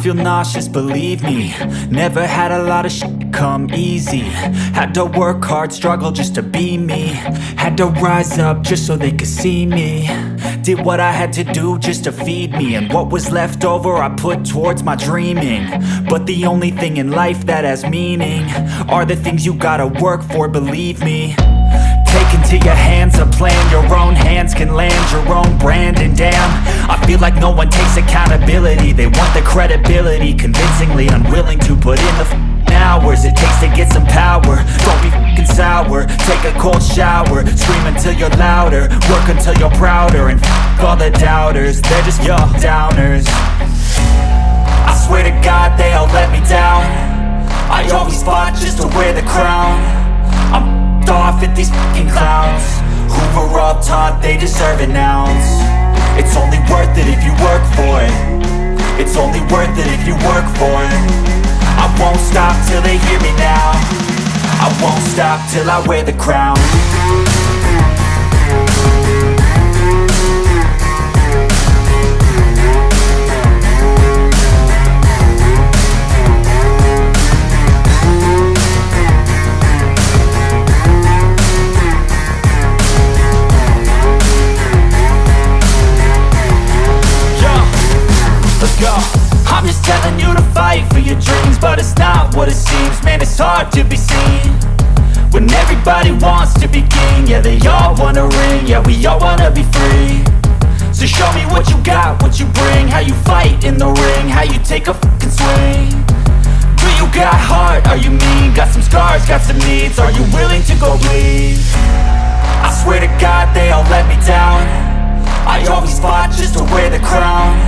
feel nauseous, believe me. Never had a lot of shit come easy. Had to work hard, struggle just to be me. Had to rise up just so they could see me. Did what I had to do just to feed me, and what was left over I put towards my dreaming. But the only thing in life that has meaning are the things you gotta work for, believe me. Take into your hands a plan, your own hands can land your own brand. And damn, I feel like no one takes accountability. They want the credibility, convincingly unwilling to put in the hours it takes to get some power. Don't be f***ing sour, take a cold shower. Scream until you're louder, work until you're prouder. And f*** all the doubters, they're just your downers. I swear to God they all let me down. I always fought just to wear the crown. I'm off at these fucking clowns who were all taught they deserve an ounce. It's only worth it if you work for it. It's only worth it if you work for it. I won't stop till they hear me now. I won't stop till I wear the crown. I'm just telling you to fight for your dreams, but it's not what it seems. Man, it's hard to be seen when everybody wants to be king. Yeah, they all wanna ring, yeah, we all wanna be free. So show me what you got, what you bring, how you fight in the ring, how you take a fucking swing. Do you got heart, are you mean? Got some scars, got some needs, are you willing to go bleed? I swear to God they all let me down. I always fought just to wear the crown.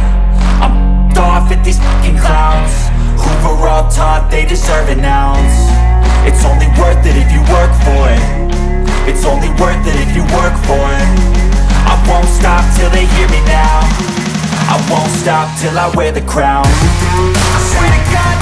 I'm off at these fucking clowns who were all taught they deserve an ounce. It's only worth it if you work for it. It's only worth it if you work for it. I won't stop till they hear me now. I won't stop till I wear the crown. I swear to God